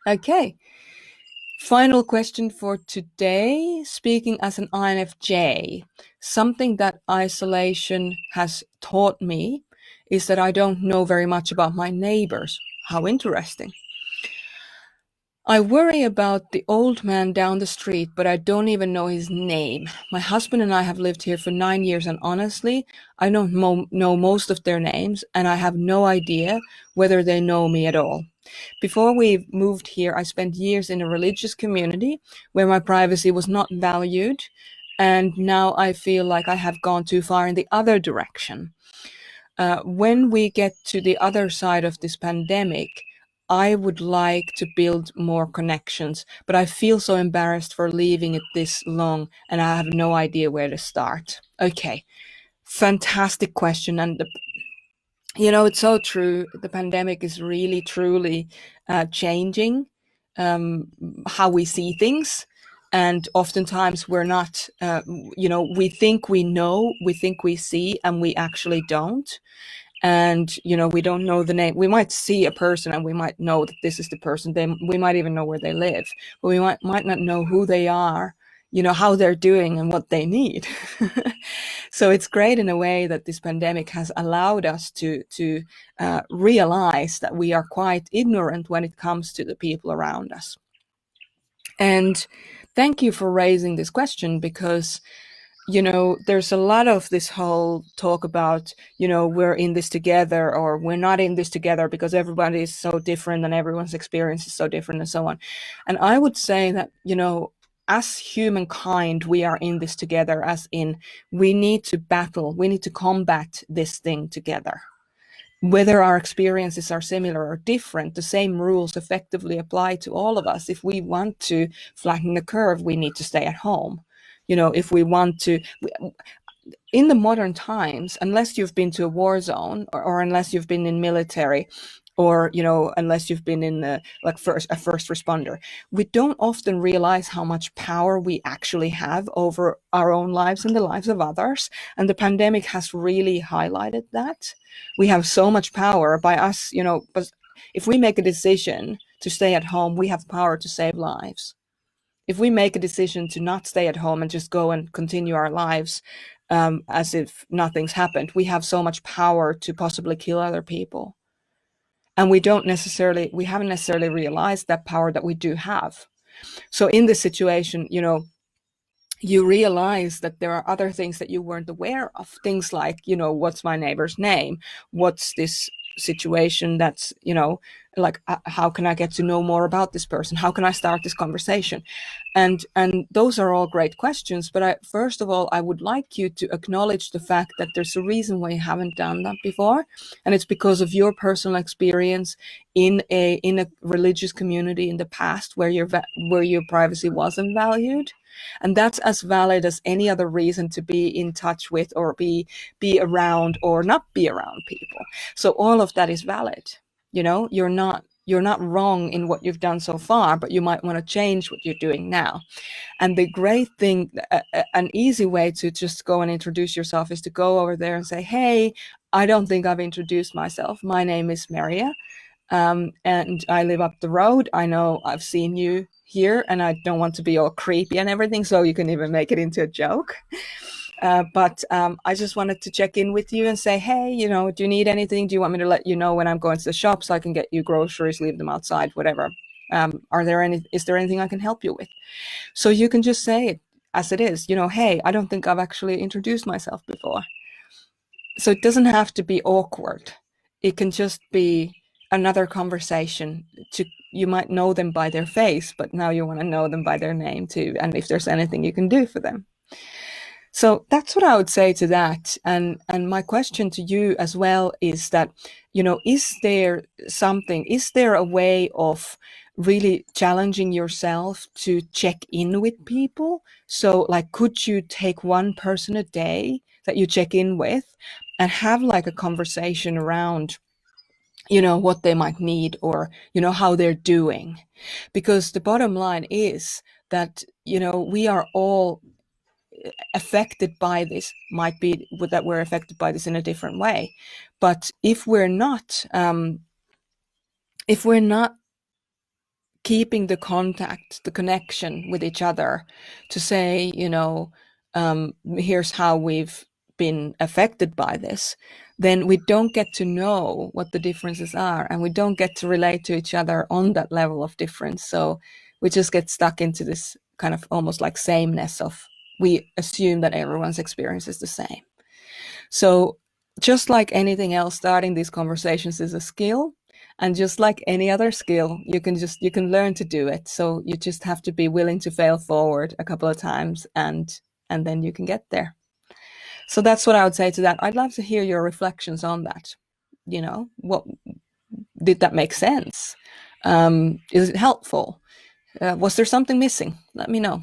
Okay. Final question for today. Speaking as an INFJ, something that isolation has taught me is that I don't know very much about my neighbors. How interesting. I worry about the old man down the street, but I don't even know his name. My husband and I have lived here for 9 years, and honestly, I don't know most of their names, and I have no idea whether they know me at all. Before we moved here, I spent years in a religious community where my privacy was not valued, and now I feel like I have gone too far in the other direction. When we get to the other side of this pandemic, I would like to build more connections, but I feel so embarrassed for leaving it this long and I have no idea where to start. Okay, fantastic question. And it's so true. The pandemic is really, truly changing um, how we see things. And oftentimes we're not, we think we know, we think we see, and we actually don't. And we don't know the name. We might see a person and we might know that this is the person. We might even know where they live, but we might not know who they are, how they're doing and what they need. So it's great in a way that this pandemic has allowed us to realize that we are quite ignorant when it comes to the people around us. And thank you for raising this question, because there's a lot of this whole talk about, we're in this together or we're not in this together because everybody is so different and everyone's experience is so different and so on. And I would say that, as humankind, we are in this together, as in we need to battle, we need to combat this thing together. Whether our experiences are similar or different, the same rules effectively apply to all of us. If we want to flatten the curve, we need to stay at home. If we want to, in the modern times, unless you've been to a war zone or unless you've been in military, or unless you've been in a first responder, we don't often realize how much power we actually have over our own lives and the lives of others. And the pandemic has really highlighted that. We have so much power by us, but if we make a decision to stay at home, we have power to save lives. If we make a decision to not stay at home and just go and continue our lives as if nothing's happened, we have so much power to possibly kill other people. And we haven't necessarily realized that power that we do have. So in this situation, you realize that there are other things that you weren't aware of. Things like, what's my neighbor's name? What's this situation that's, like, how can I get to know more about this person? How can I start this conversation? And those are all great questions. But first of all, I would like you to acknowledge the fact that there's a reason why you haven't done that before. And it's because of your personal experience in a religious community in the past where your privacy wasn't valued. And that's as valid as any other reason to be in touch with or be around or not be around people. So all of that is valid. You're not wrong in what you've done so far, but you might want to change what you're doing now. And the great thing, an easy way to just go and introduce yourself is to go over there and say, hey, I don't think I've introduced myself. My name is Maria. And I live up the road. I know I've seen you here, and I don't want to be all creepy and everything, so you can even make it into a joke. But I just wanted to check in with you and say, hey, do you need anything? Do you want me to let you know when I'm going to the shop so I can get you groceries, leave them outside, whatever? Is there anything I can help you with? So you can just say it as it is, hey, I don't think I've actually introduced myself before. So it doesn't have to be awkward. It can just be another conversation. You might know them by their face, but now you want to know them by their name too, and if there's anything you can do for them. So that's what I would say to that. And my question to you as well is that, is there a way of really challenging yourself to check in with people? So like, could you take one person a day that you check in with and have like a conversation around, what they might need, or, how they're doing? Because the bottom line is that, we are all affected by this. Might be that we're affected by this in a different way, but if we're not keeping the contact, the connection with each other, to say, here's how we've been affected by this, then we don't get to know what the differences are, and we don't get to relate to each other on that level of difference. So we just get stuck into this kind of almost like sameness of, we assume that everyone's experience is the same. So just like anything else, starting these conversations is a skill. And just like any other skill, you can learn to do it. So you just have to be willing to fail forward a couple of times, and then you can get there. So that's what I would say to that. I'd love to hear your reflections on that. What did that make sense? Is it helpful? Was there something missing? Let me know.